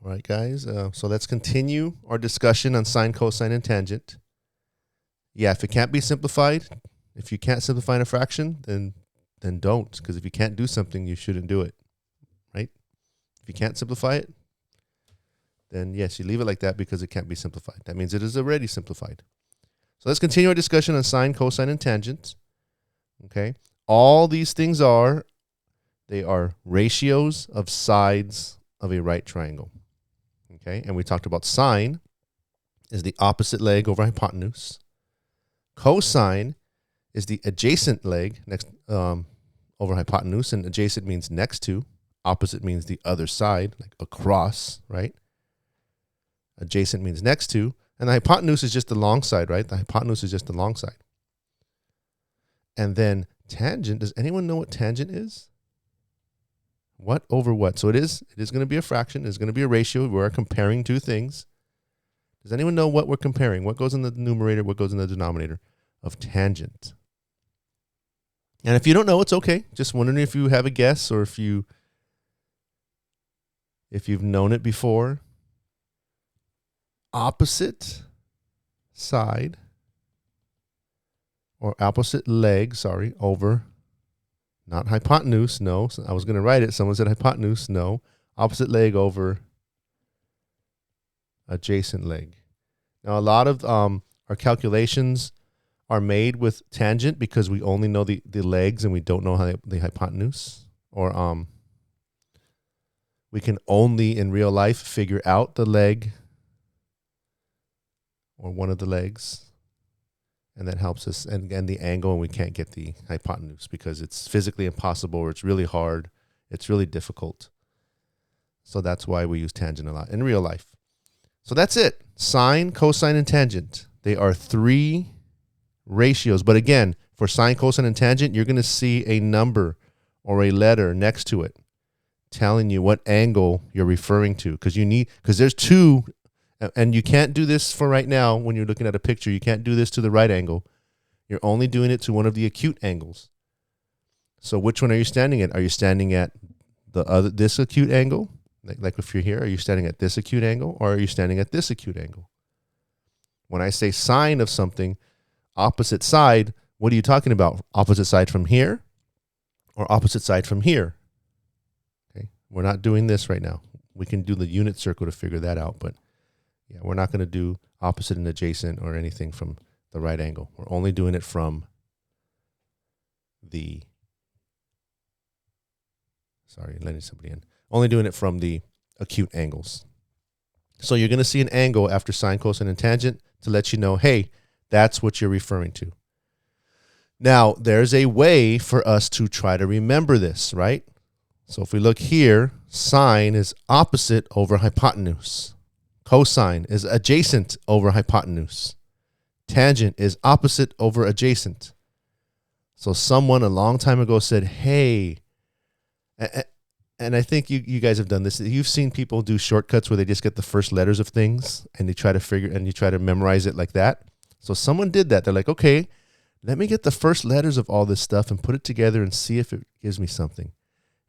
All right, guys. So let's continue our discussion on sine, cosine, and tangent. Yeah, if it can't be simplified, if you can't simplify in a fraction, then don't. Because if you can't do something, you shouldn't do it, right? If you can't simplify it, then yes, you leave it like that because it can't be simplified. That means it is already simplified. So let's continue our discussion on sine, cosine, and tangent. Okay. All these things they are ratios of sides of a right triangle. Okay. And we talked about sine is the opposite leg over hypotenuse. Cosine is the adjacent leg next over hypotenuse, and adjacent means next to. Opposite means the other side, like across, right? Adjacent means next to. And the hypotenuse is just the long side, right? The hypotenuse is just the long side. And then tangent, does anyone know what tangent is? What over what? So it is going to be a fraction. It's going to be a ratio. We're comparing two things. Does anyone know what we're comparing? What goes in the numerator? What goes in the denominator of tangent? And if you don't know, it's okay. Just wondering if you have a guess or if you've known it before. Opposite side or opposite leg, over, not hypotenuse, no. I was going to write it. Someone said hypotenuse, no. Opposite leg over adjacent leg. Now, a lot of our calculations are made with tangent because we only know the legs and we don't know how the hypotenuse. Or we can only, in real life, figure out the leg or one of the legs. And that helps us, and the angle, and we can't get the hypotenuse because it's physically impossible, or it's really hard, it's really difficult. So that's why we use tangent a lot in real life. So that's it. Sine, cosine, and tangent. They are three ratios. But again, for sine, cosine, and tangent, you're going to see a number or a letter next to it telling you what angle you're referring to. Because there's two. And you can't do this for right now when you're looking at a picture. You can't do this to the right angle. You're only doing it to one of the acute angles. So which one are you standing at? Are you standing at this acute angle? Like if you're here, are you standing at this acute angle or are you standing at this acute angle? When I say sine of something, opposite side, what are you talking about? Opposite side from here or opposite side from here? Okay, we're not doing this right now. We can do the unit circle to figure that out, but yeah, we're not going to do opposite and adjacent or anything from the right angle. We're only doing it from letting somebody in. Only doing it from the acute angles. So you're going to see an angle after sine, cosine, and tangent to let you know, hey, that's what you're referring to. Now, there's a way for us to try to remember this, right? So if we look here, sine is opposite over hypotenuse. Cosine is adjacent over hypotenuse. Tangent is opposite over adjacent. So someone a long time ago said, hey, and I think you guys have done this. You've seen people do shortcuts where they just get the first letters of things and you try to memorize it like that. So someone did that. They're like, okay, let me get the first letters of all this stuff and put it together and see if it gives me something.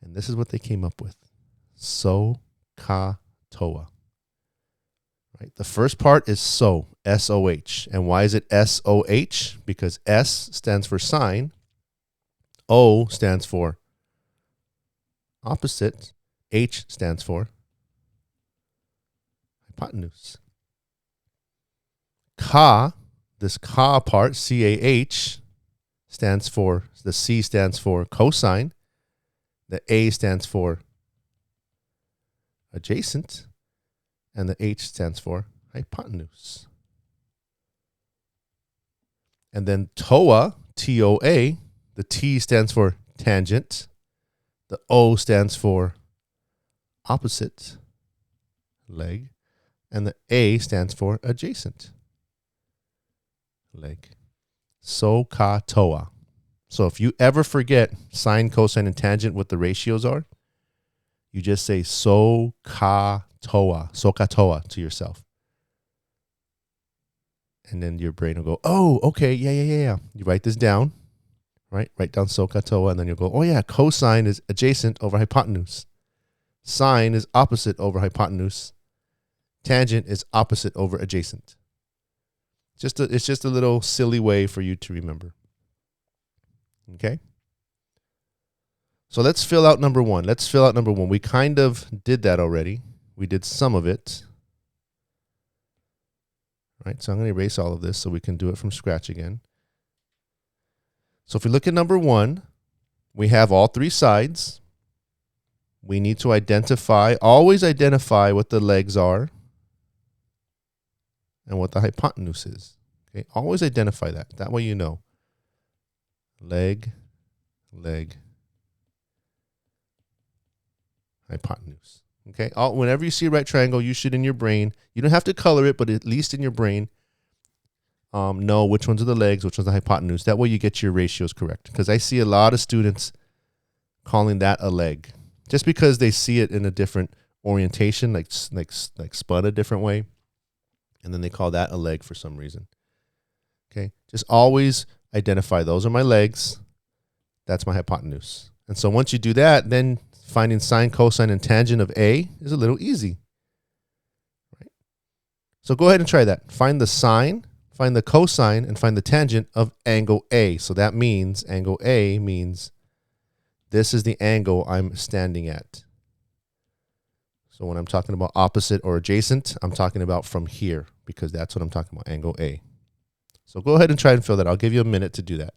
And this is what they came up with. So-ka-toa. Right. The first part is so, S-O-H. And why is it S-O-H? Because S stands for sine. O stands for opposite. H stands for hypotenuse. Ka, this ka part, C-A-H, stands for, the C stands for cosine. The A stands for adjacent. And the H stands for hypotenuse. And then TOA, T-O-A, the T stands for tangent. The O stands for opposite leg. And the A stands for adjacent leg. So-ka-toa. So if you ever forget sine, cosine, and tangent, what the ratios are, you just say so-ka-toa, to yourself. And then your brain will go, oh, okay, yeah. You write this down, right? Write down so-ka-toa, and then you'll go, oh yeah, cosine is adjacent over hypotenuse. Sine is opposite over hypotenuse. Tangent is opposite over adjacent. It's just a little silly way for you to remember. Okay? So let's fill out number one. We kind of did that already. We did some of it. Right? So I'm going to erase all of this so we can do it from scratch again. So if we look at number one, we have all three sides. We need to always identify what the legs are and what the hypotenuse is. Okay, always identify that. That way you know. Leg, hypotenuse. Okay, whenever you see a right triangle, you should in your brain, you don't have to color it, but at least in your brain, know which ones are the legs, which one's the hypotenuse. That way you get your ratios correct. Because I see a lot of students calling that a leg. Just because they see it in a different orientation, like spun a different way, and then they call that a leg for some reason. Okay, just always identify those are my legs, that's my hypotenuse. And so once you do that, then finding sine, cosine, and tangent of A is a little easy. Right? So go ahead and try that. Find the sine, find the cosine, and find the tangent of angle A. So that means angle A means this is the angle I'm standing at. So when I'm talking about opposite or adjacent, I'm talking about from here because that's what I'm talking about, angle A. So go ahead and try and fill that. I'll give you a minute to do that.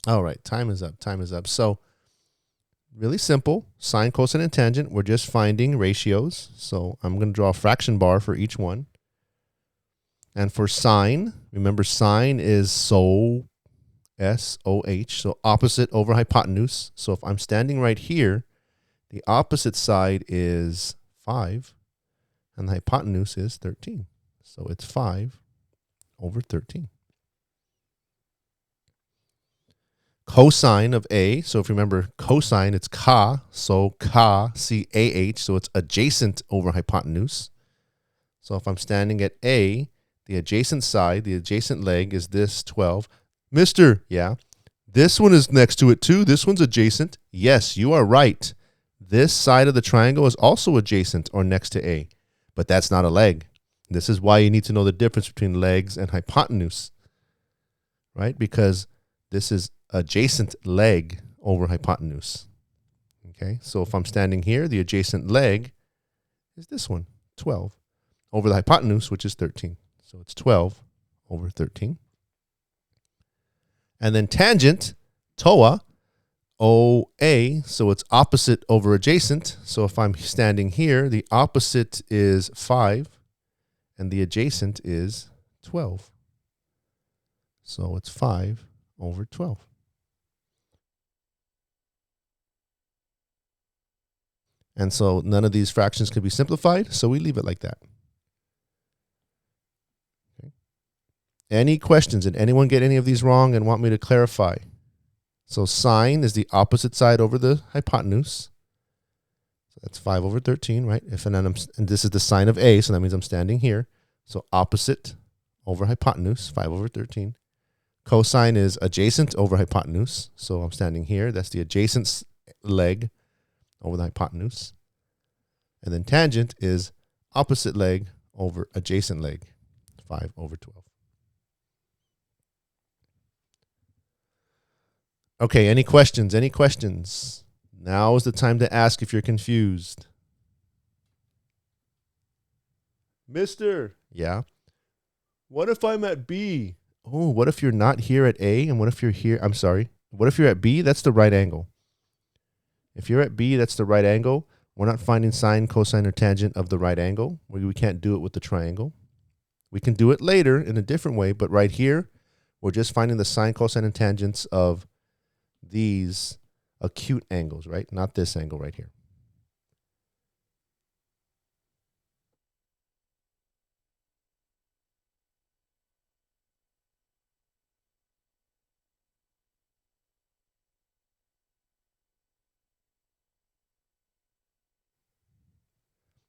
All right, time is up. So really simple, sine, cosine, and tangent. We're just finding ratios. So I'm going to draw a fraction bar for each one. And for sine, remember sine is SOH, S-O-H, so opposite over hypotenuse. So if I'm standing right here, the opposite side is 5, and the hypotenuse is 13. So it's 5 over 13. Cosine of A, so if you remember cosine, it's ca, so ca, C-A-H, so it's adjacent over hypotenuse. So if I'm standing at A, the adjacent side, the adjacent leg is this 12. Mister, yeah, this one is next to it too. This one's adjacent. Yes, you are right. This side of the triangle is also adjacent or next to A, but that's not a leg. This is why you need to know the difference between legs and hypotenuse, right? Because this is adjacent leg over hypotenuse. Okay, so if I'm standing here, the adjacent leg is this one, 12, over the hypotenuse, which is 13. So it's 12 over 13. And then tangent, TOA, OA, so it's opposite over adjacent. So if I'm standing here, the opposite is 5, and the adjacent is 12. So it's 5 over 12. And so none of these fractions can be simplified, so we leave it like that. Okay. Any questions? Did anyone get any of these wrong and want me to clarify? So sine is the opposite side over the hypotenuse. So that's 5 over 13, right? And this is the sine of A, so that means I'm standing here. So opposite over hypotenuse, 5 over 13. Cosine is adjacent over hypotenuse, so I'm standing here. That's the adjacent leg over the hypotenuse. And then tangent is opposite leg over adjacent leg, 5 over 12. Okay, any questions? Any questions? Now is the time to ask if you're confused. Mister, yeah. What if I'm at B? Oh, what if you're not here at A? And what if you're here? I'm sorry. What if you're at B? That's the right angle. If you're at B, that's the right angle. We're not finding sine, cosine, or tangent of the right angle. We can't do it with the triangle. We can do it later in a different way, but right here, we're just finding the sine, cosine, and tangents of these acute angles, right? Not this angle right here.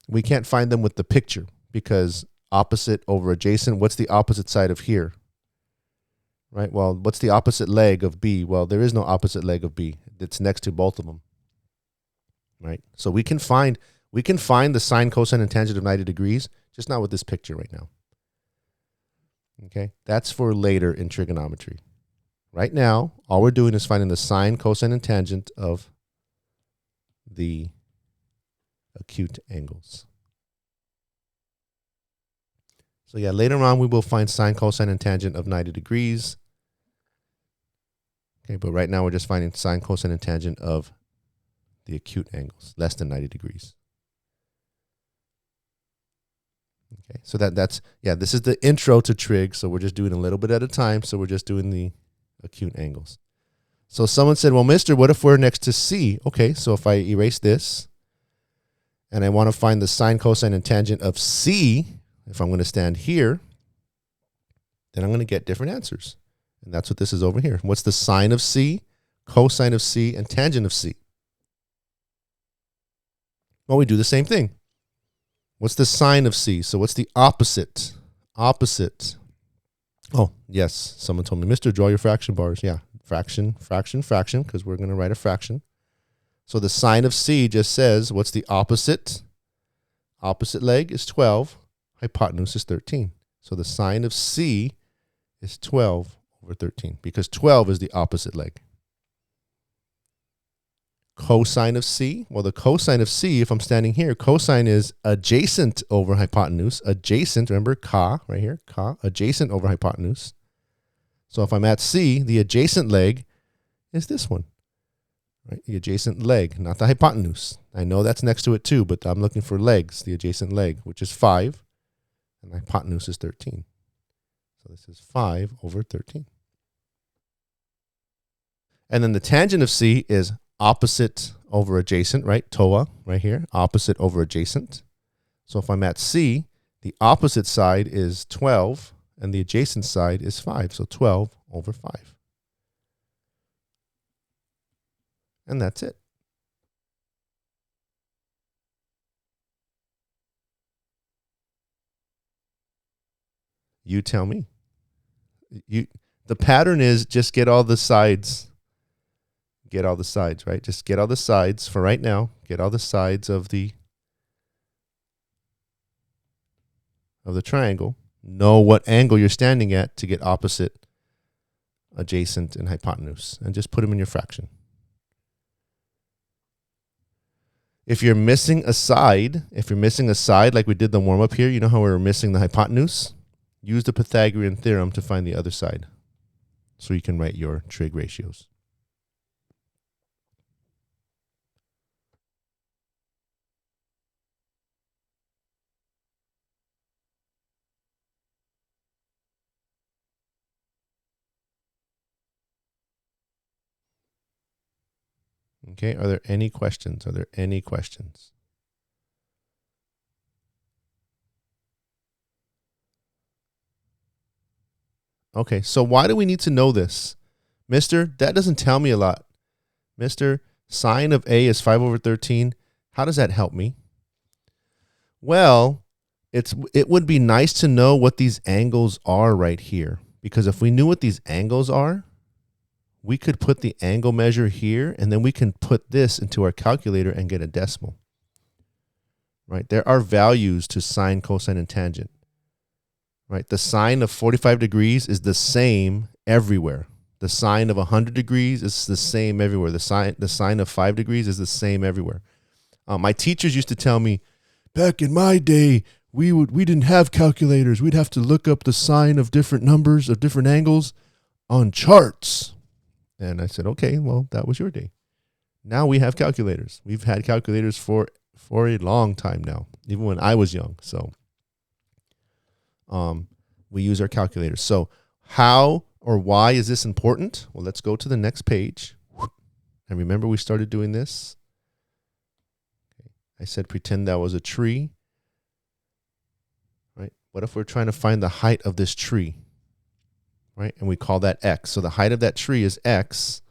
We can't find them with the picture because opposite over adjacent, what's the opposite side of here? Right? Well, what's the opposite leg of B? Well, there is no opposite leg of B. It's next to both of them. Right? So we can find the sine, cosine, and tangent of 90 degrees, just not with this picture right now. Okay? That's for later in trigonometry. Right now, all we're doing is finding the sine, cosine, and tangent of the acute angles. So yeah, later on we will find sine, cosine, and tangent of 90 degrees. Okay, but right now we're just finding sine, cosine, and tangent of the acute angles, less than 90 degrees. Okay, so that's, yeah, this is the intro to trig, so we're just doing a little bit at a time, so we're just doing the acute angles. So someone said, well, mister, what if we're next to C? Okay, so if I erase this, and I want to find the sine, cosine, and tangent of C, if I'm going to stand here, then I'm going to get different answers. And that's what this is over here. What's the sine of C, cosine of C, and tangent of C? Well, we do the same thing. What's the sine of C? So what's the opposite? Opposite. Oh, yes. Someone told me, Mister, draw your fraction bars. Yeah, fraction, fraction, fraction, because we're going to write a fraction. So the sine of C just says, what's the opposite? Opposite leg is 12. Hypotenuse is 13. So the sine of C is 12 over 13 because 12 is the opposite leg. Cosine of C, well, the cosine of C, if I'm standing here, cosine is adjacent over hypotenuse. Adjacent, remember, ca, right here, ca, adjacent over hypotenuse. So if I'm at C, the adjacent leg is this one, right? The adjacent leg, not the hypotenuse. I know that's next to it too, but I'm looking for legs, the adjacent leg, which is 5, and the hypotenuse is 13. So this is 5 over 13. And then the tangent of C is opposite over adjacent, right? TOA, right here, opposite over adjacent. So if I'm at C, the opposite side is 12, and the adjacent side is 5. So 12 over 5. And that's it. You tell me. The pattern is just get all the sides. Get all the sides, right? Just get all the sides for right now. Get all the sides of the triangle. Know what angle you're standing at to get opposite, adjacent, and hypotenuse. And just put them in your fraction. If you're missing a side, like we did the warm-up here, you know how we were missing the hypotenuse? Use the Pythagorean theorem to find the other side. So you can write your trig ratios. Okay, are there any questions? Okay, so why do we need to know this? Mister, that doesn't tell me a lot. Mister, sine of A is 5 over 13. How does that help me? Well, it would be nice to know what these angles are right here. Because if we knew what these angles are, we could put the angle measure here, and then we can put this into our calculator and get a decimal. right? There are values to sine, cosine, and tangent, right? The sine of 45 degrees is the same everywhere. The sine of 100 degrees is the same everywhere. The sine of 5 degrees is the same everywhere. My teachers used to tell me, back in my day, we didn't have calculators. We'd have to look up the sine of different numbers, of different angles on charts. And I said, okay, well, that was your day. Now we have calculators. We've had calculators for a long time now, even when I was young. So we use our calculators. So how or why is this important? Well, let's go to the next page. And remember, we started doing this. I said, pretend that was a tree. Right? What if we're trying to find the height of this tree? Right? And we call that x. So the height of that tree is x.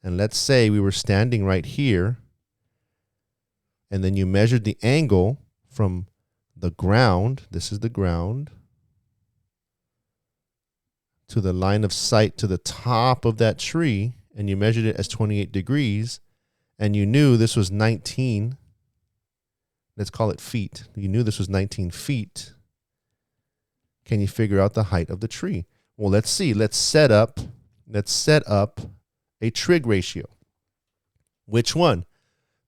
And let's say we were standing right here. And then you measured the angle from the ground. This is the ground. To the line of sight to the top of that tree. And you measured it as 28 degrees. And you knew this was 19. Let's call it feet. You knew this was 19 feet. Can you figure out the height of the tree? Well, let's see. Let's set up a trig ratio. Which one?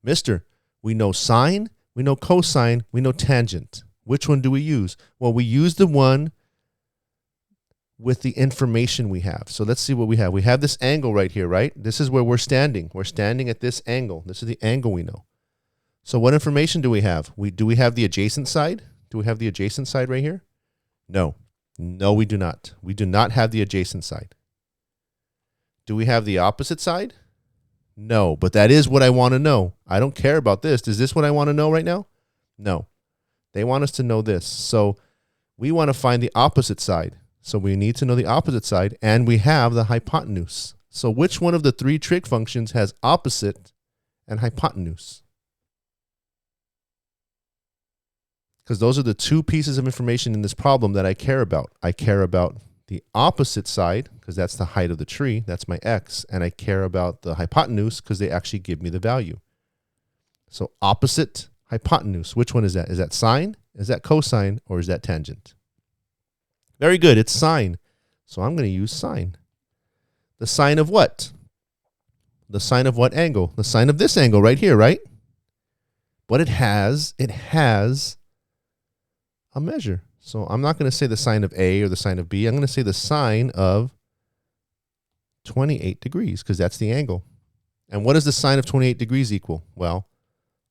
Mister, we know sine, we know cosine, we know tangent. Which one do we use? Well, we use the one with the information we have. So let's see what we have. We have this angle right here, right? This is where we're standing. We're standing at this angle. This is the angle we know. So what information do we have? Do we have the adjacent side? Do we have the adjacent side right here? No. No, we do not. We do not have the adjacent side. Do we have the opposite side? No, but that is what I want to know. I don't care about this. Is this what I want to know right now? No. They want us to know this. So we want to find the opposite side. So we need to know the opposite side, and we have the hypotenuse. So which one of the three trig functions has opposite and hypotenuse? Because those are the two pieces of information in this problem that I care about. I care about the opposite side, because that's the height of the tree. That's my x. And I care about the hypotenuse because they actually give me the value. So opposite, hypotenuse. Which one is that? Is that sine? Is that cosine? Or is that tangent? Very good. It's sine. So I'm going to use sine. The sine of what? The sine of what angle? The sine of this angle right here, right? But it has a measure. So I'm not going to say the sine of A or the sine of B. I'm going to say the sine of 28 degrees because that's the angle. And what does the sine of 28 degrees equal? Well,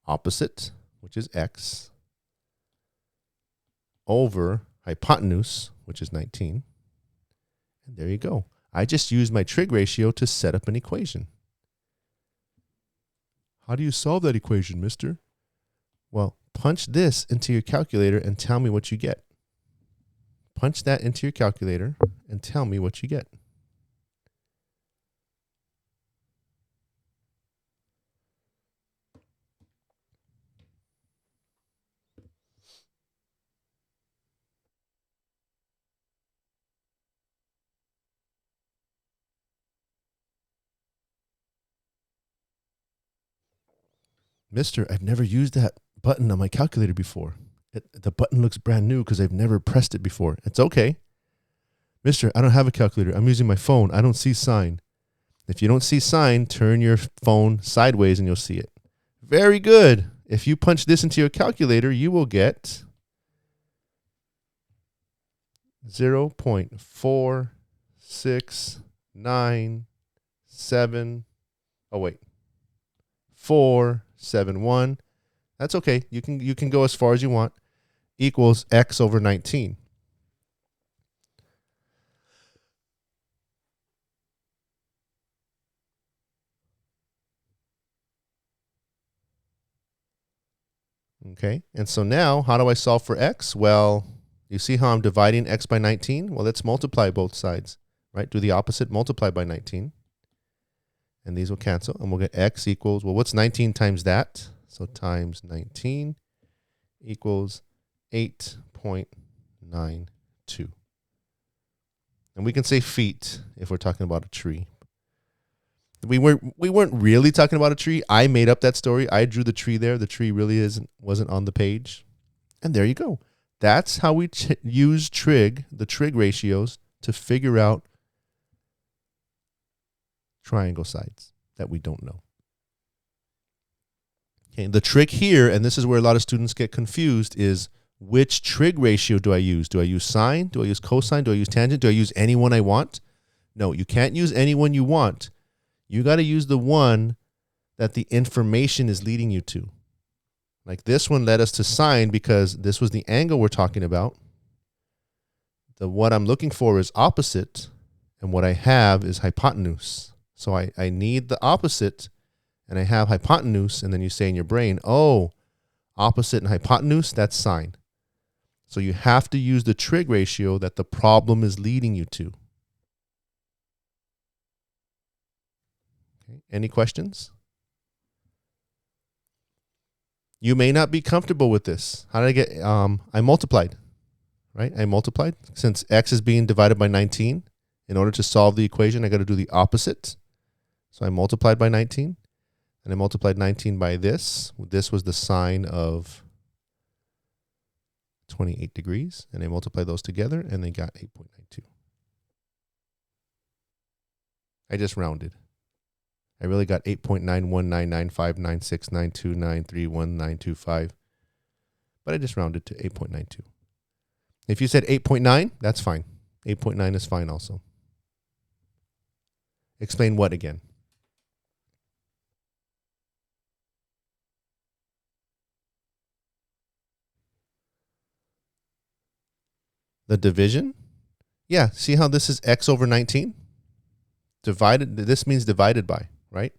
opposite, which is x, over hypotenuse, which is 19. And there you go. I just used my trig ratio to set up an equation. How do you solve that equation, mister? Well, punch this into your calculator and tell me what you get. Punch that into your calculator and tell me what you get. Mister, I've never used that button on my calculator before. The button looks brand new because I've never pressed it before. It's okay. Mister, I don't have a calculator. I'm using my phone. I don't see sine. If you don't see sine, turn your phone sideways and you'll see it. Very good. If you punch this into your calculator, you will get 0.4697. Oh, wait. 471. That's okay. You can go as far as you want. Equals x over 19. Okay, and so now how do I solve for x? Well, you see how I'm dividing x by 19? Well, let's multiply both sides, right? Do the opposite, multiply by 19. And these will cancel, and we'll get x equals, well, what's 19 times that? So times 19 equals 8.92. And we can say feet if we're talking about a tree. We weren't really talking about a tree. I made up that story. I drew the tree there. The tree really wasn't on the page. And there you go. That's how we use trig, the trig ratios, to figure out triangle sides that we don't know. Okay, the trick here, and this is where a lot of students get confused, is which trig ratio do I use? Do I use sine? Do I use cosine? Do I use tangent? Do I use any one I want? No, you can't use any one you want. You got to use the one that the information is leading you to. Like this one led us to sine because this was the angle we're talking about. What I'm looking for is opposite, and what I have is hypotenuse. So I need the opposite, and I have hypotenuse, and then you say in your brain, oh, opposite and hypotenuse, that's sine. So you have to use the trig ratio that the problem is leading you to. Okay. Any questions? You may not be comfortable with this. How did I get, I multiplied, right? I multiplied. Since x is being divided by 19, in order to solve the equation, I got to do the opposite. So I multiplied by 19, and I multiplied 19 by this. This was the sine of 28 degrees, and I multiplied those together, and they got 8.92. I just rounded. I really got 8.919959692931925, but I just rounded to 8.92. If you said 8.9, that's fine. 8.9 is fine also. Explain what again? The division? Yeah, see how this is x over 19? Divided, this means divided by, right?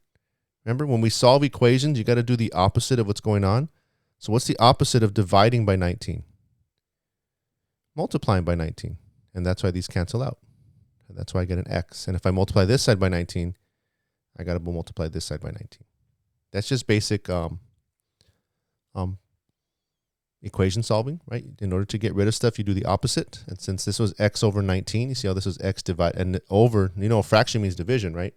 Remember, when we solve equations, you got to do the opposite of what's going on. So what's the opposite of dividing by 19? Multiplying by 19. And that's why these cancel out. And that's why I get an x. And if I multiply this side by 19, I got to multiply this side by 19. That's just basic equation solving, right? In order to get rid of stuff, you do the opposite. And since this was x over 19, you see how this is x divided, and over, you know, a fraction means division, right?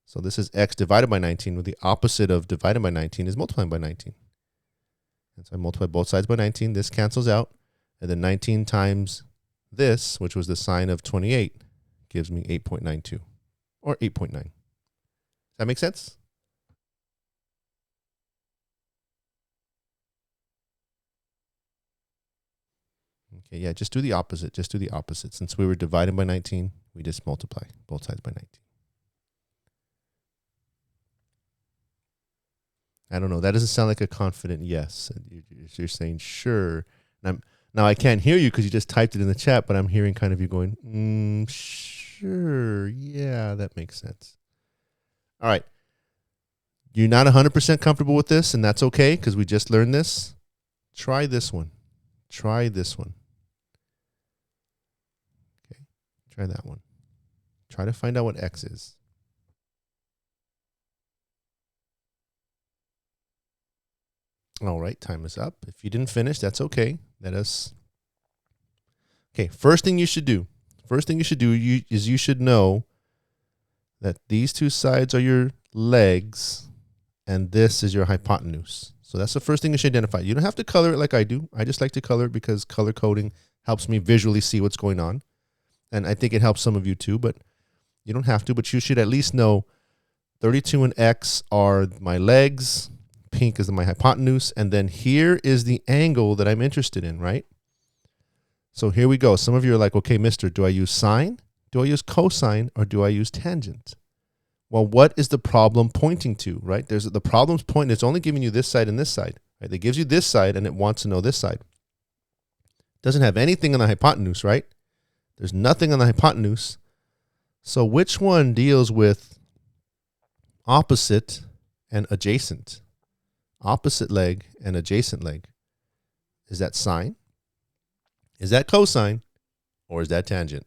So this is x divided by 19, with the opposite of divided by 19 is multiplying by 19. And so I multiply both sides by 19. This cancels out. And then 19 times this, which was the sine of 28, gives me 8.92 or 8.9. Does that make sense? Okay, yeah, just do the opposite. Just do the opposite. Since we were dividing by 19, we just multiply both sides by 19. I don't know. That doesn't sound like a confident yes. You're saying sure. Now I can't hear you because you just typed it in the chat, but I'm hearing kind of you going, sure. Yeah, that makes sense. All right. You're not 100% comfortable with this, and that's okay because we just learned this. Try this one. Try this one. Okay. Try that one. Try to find out what x is. All right, time is up. If you didn't finish, that's okay. Okay, first thing you should do is you should know that these two sides are your legs and this is your hypotenuse. So that's the first thing you should identify. You don't have to color it like I do. I just like to color it because color coding helps me visually see what's going on. And I think it helps some of you too, but you don't have to. But you should at least know 32 and x are my legs. Pink is my hypotenuse, and then here is the angle that I'm interested in, right? So here we go. Some of you are like, okay, mister, do I use sine? Do I use cosine? Or do I use tangent? Well, what is the problem pointing to, right? The problem's pointing, it's only giving you this side and this side, right? It gives you this side, and it wants to know this side. It doesn't have anything on the hypotenuse, right? There's nothing on the hypotenuse. So which one deals with opposite and adjacent? Opposite leg and adjacent leg. Is that sine? Is that cosine? Or is that tangent?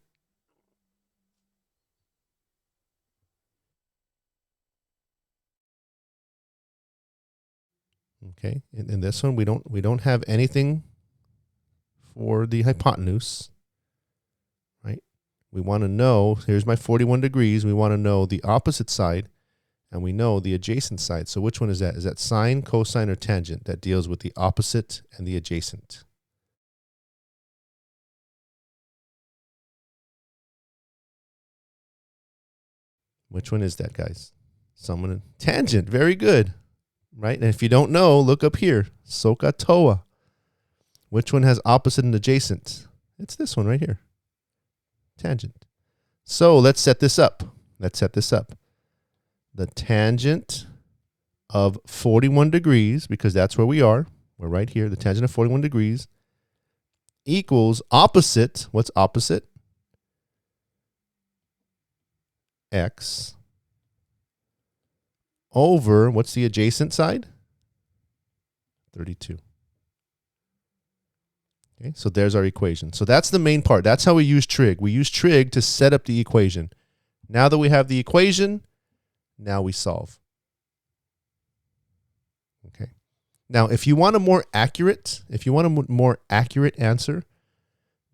Okay, in this one we don't have anything for the hypotenuse, right? We want to know, here's my 41 degrees, we want to know the opposite side. And we know the adjacent side. So which one is that? Is that sine, cosine, or tangent that deals with the opposite and the adjacent? Which one is that, guys? Tangent. Very good. Right? And if you don't know, look up here. SOHCAHTOA. Which one has opposite and adjacent? It's this one right here. Tangent. So let's set this up. The tangent of 41 degrees, because that's where we are. We're right here. The tangent of 41 degrees equals opposite. What's opposite? X over, what's the adjacent side? 32. Okay, so there's our equation. So that's the main part. That's how we use trig. We use trig to set up the equation. Now that we have the equation, now we solve. Okay. Now, if you want a more accurate answer,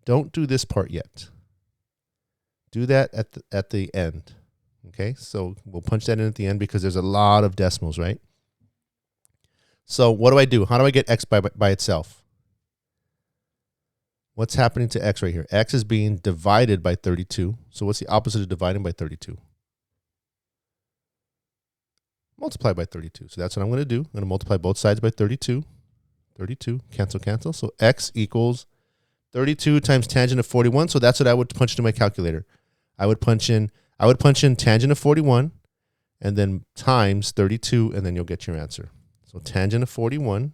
don't do this part yet. Do that at the end. Okay, so we'll punch that in at the end because there's a lot of decimals, right? So what do I do? How do I get x by itself? What's happening to x right here? X is being divided by 32. So what's the opposite of dividing by 32? Multiply by 32. So that's what I'm going to do. I'm going to multiply both sides by 32. 32, cancel, cancel. So x equals 32 times tangent of 41. So that's what I would punch into my calculator. I would punch in tangent of 41 and then times 32, and then you'll get your answer. So tangent of 41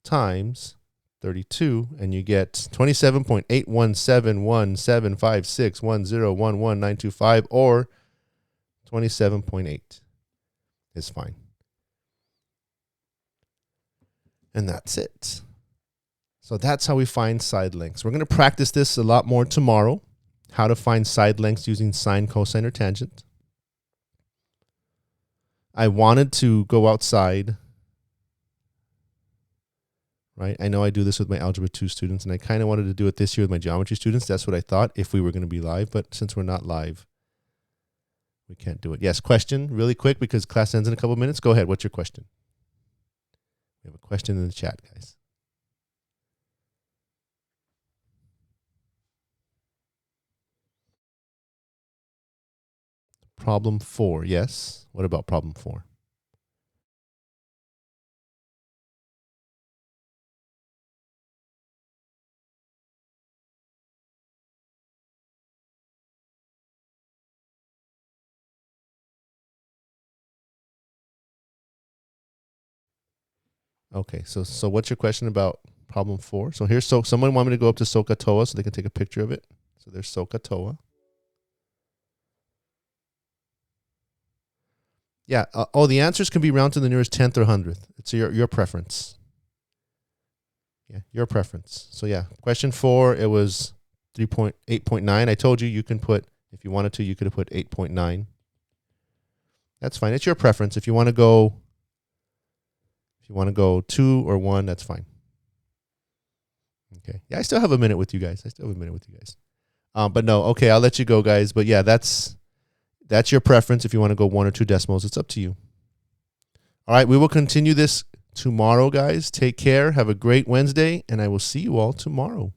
times 32, and you get 27.817175610111925, or 27.8 is fine. And that's it. So that's how we find side lengths. We're going to practice this a lot more tomorrow, how to find side lengths using sine, cosine, or tangent. I wanted to go outside, right? I know I do this with my Algebra 2 students, and I kind of wanted to do it this year with my geometry students. That's what I thought if we were going to be live, but since we're not live, we can't do it. Yes, question, really quick, because class ends in a couple of minutes. Go ahead. What's your question? We have a question in the chat, guys. Problem 4, yes. What about problem 4? Okay, so what's your question about problem 4? So here's someone want me to go up to SOHCAHTOA so they can take a picture of it. So there's SOHCAHTOA. Yeah. The answers can be rounded to the nearest 10th or 100th. It's your preference. Yeah, your preference. So yeah, question 4, it was 8.9. I told you can put, if you wanted to, you could have put 8.9. That's fine. It's your preference. If you want to go 2 or 1, that's fine. Okay. Yeah, I still have a minute with you guys. But no, okay, I'll let you go, guys. But yeah, that's your preference. If you want to go 1 or 2 decimals, it's up to you. All right, we will continue this tomorrow, guys. Take care. Have a great Wednesday, and I will see you all tomorrow.